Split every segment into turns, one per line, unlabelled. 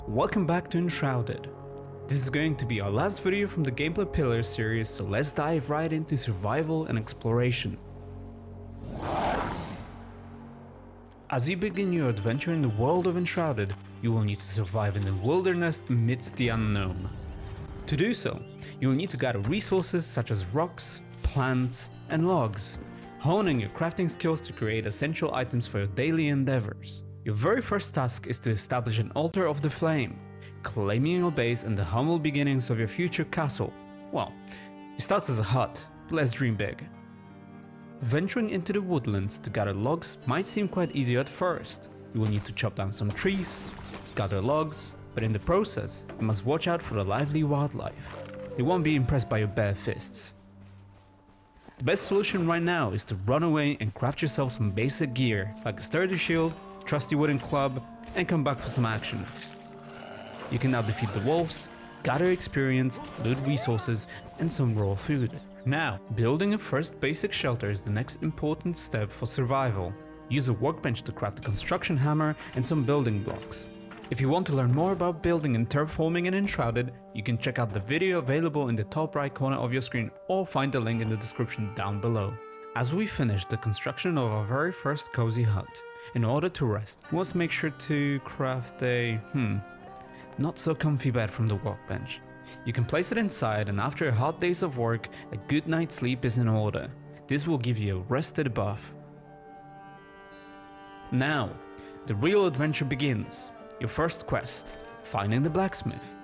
Welcome back to Enshrouded. This is going to be our last video from the Gameplay Pillars series, so let's dive right into survival and exploration. As you begin your adventure in the world of Enshrouded, you will need to survive in the wilderness amidst the unknown. To do so, you will need to gather resources such as rocks, plants, and logs, honing your crafting skills to create essential items for your daily endeavors. Your very first task is to establish an altar of the flame, claiming your base and the humble beginnings of your future castle. Well, it starts as a hut, but let's dream big. Venturing into the woodlands to gather logs might seem quite easy at first. You will need to chop down some trees, gather logs, but in the process, you must watch out for the lively wildlife. They won't be impressed by your bare fists. The best solution right now is to run away and craft yourself some basic gear, like a sturdy shield, trusty wooden club, and come back for some action. You can now defeat the wolves, gather experience, loot resources, and some raw food. Now, building a first basic shelter is the next important step for survival. Use a workbench to craft a construction hammer and some building blocks. If you want to learn more about building and terraforming in Enshrouded, you can check out the video available in the top right corner of your screen or find the link in the description down below. As we finish the construction of our very first cozy hut, in order to rest, we must make sure to craft a not so comfy bed from the workbench. You can place it inside, and after a hard days of work, a good night's sleep is in order. This will give you a rested buff. Now, the real adventure begins. Your first quest, finding the blacksmith.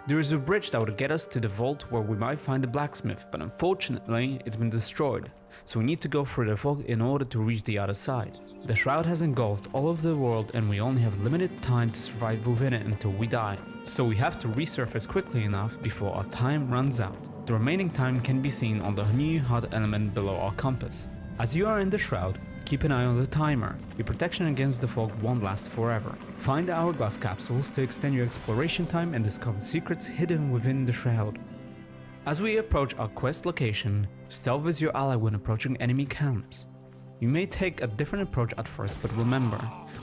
There is a bridge that would get us to the vault where we might find the blacksmith, but unfortunately it's been destroyed, so we need to go through the vault in order to reach the other side. The shroud has engulfed all of the world and we only have limited time to survive within it until we die, so we have to resurface quickly enough before our time runs out. The remaining time can be seen on the new HUD element below our compass. As you are in the shroud, keep an eye on the timer. Your protection against the fog won't last forever. Find the hourglass capsules to extend your exploration time and discover secrets hidden within the shroud. As we approach our quest location, stealth is your ally when approaching enemy camps. You may take a different approach at first, but remember,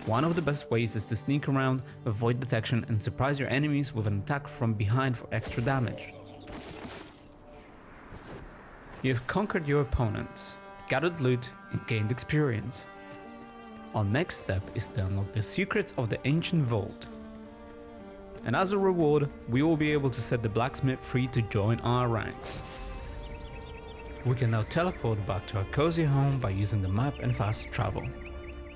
one of the best ways is to sneak around, avoid detection, and surprise your enemies with an attack from behind for extra damage. You have conquered your opponents, gathered loot, and gained experience. Our next step is to unlock the secrets of the ancient vault. And as a reward, we will be able to set the blacksmith free to join our ranks. We can now teleport back to our cozy home by using the map and fast travel.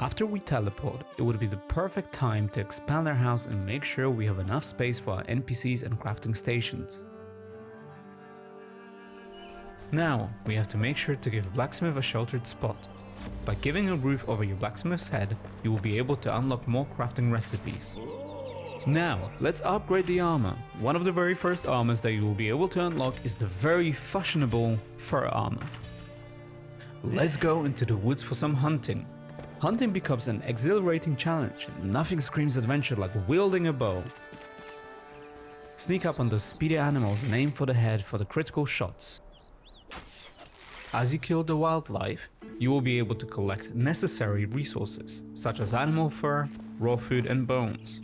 After we teleport, it would be the perfect time to expand our house and make sure we have enough space for our NPCs and crafting stations. Now, we have to make sure to give blacksmith a sheltered spot. By giving a roof over your blacksmith's head, you will be able to unlock more crafting recipes. Now, let's upgrade the armor. One of the very first armors that you will be able to unlock is the very fashionable fur armor. Let's go into the woods for some hunting. Hunting becomes an exhilarating challenge, and nothing screams adventure like wielding a bow. Sneak up on those speedy animals and aim for the head for the critical shots. As you kill the wildlife, you will be able to collect necessary resources, such as animal fur, raw food, and bones.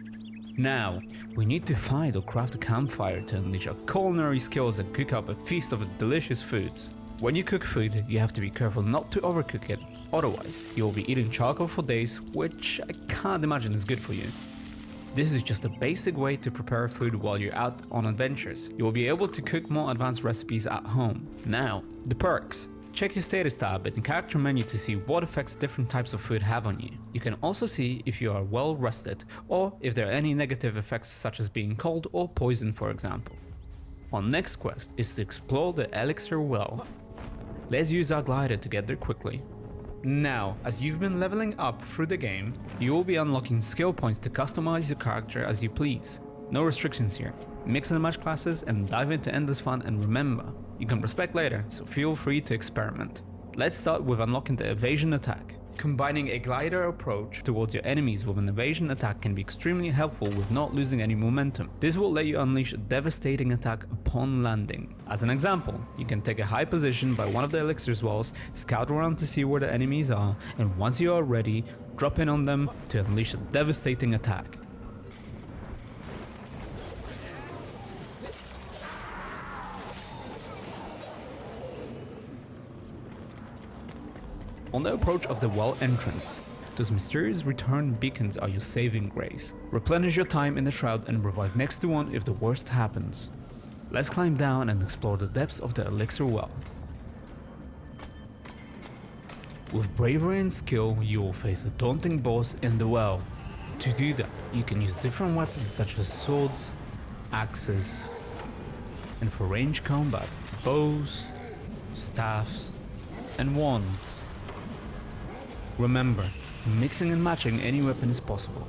Now, we need to find or craft a campfire to unleash our culinary skills and cook up a feast of delicious foods. When you cook food, you have to be careful not to overcook it, otherwise you will be eating charcoal for days, which I can't imagine is good for you. This is just a basic way to prepare food while you're out on adventures. You will be able to cook more advanced recipes at home. Now, the perks. Check your status tab in the character menu to see what effects different types of food have on you. You can also see if you are well rested, or if there are any negative effects such as being cold or poison, for example. Our next quest is to explore the Elixir well. Let's use our glider to get there quickly. Now, as you've been leveling up through the game, you will be unlocking skill points to customize your character as you please. No restrictions here. Mix and match classes and dive into endless fun, and remember, you can respec later, so feel free to experiment. Let's start with unlocking the evasion attack. Combining a glider approach towards your enemies with an evasion attack can be extremely helpful with not losing any momentum. This will let you unleash a devastating attack upon landing. As an example, you can take a high position by one of the Elixir's walls, scout around to see where the enemies are, and once you are ready, drop in on them to unleash a devastating attack. On the approach of the well entrance, those mysterious return beacons are your saving grace. Replenish your time in the shroud and revive next to one if the worst happens. Let's climb down and explore the depths of the Elixir well. With bravery and skill, you will face a daunting boss in the well. To do that, you can use different weapons such as swords, axes, and for range combat, bows, staffs, and wands. Remember, mixing and matching any weapon is possible.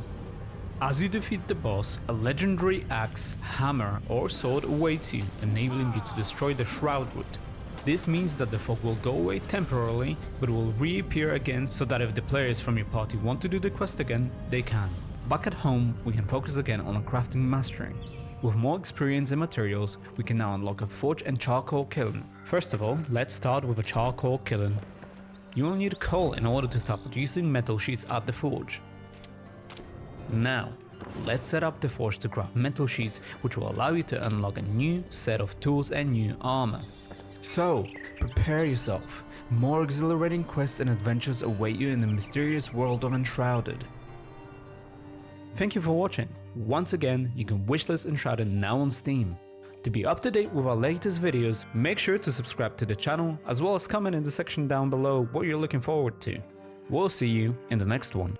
As you defeat the boss, a legendary axe, hammer, or sword awaits you, enabling you to destroy the shroud root. This means that the fog will go away temporarily, but will reappear again so that if the players from your party want to do the quest again, they can. Back at home, we can focus again on our crafting mastery. With more experience and materials, we can now unlock a forge and charcoal kiln. First of all, let's start with a charcoal kiln. You will need coal in order to start producing metal sheets at the forge. Now, let's set up the forge to craft metal sheets, which will allow you to unlock a new set of tools and new armor. So, prepare yourself. More exhilarating quests and adventures await you in the mysterious world of Enshrouded. Thank you for watching. Once again, you can wishlist Enshrouded now on Steam. To be up to date with our latest videos, make sure to subscribe to the channel, as well as comment in the section down below what you're looking forward to. We'll see you in the next one.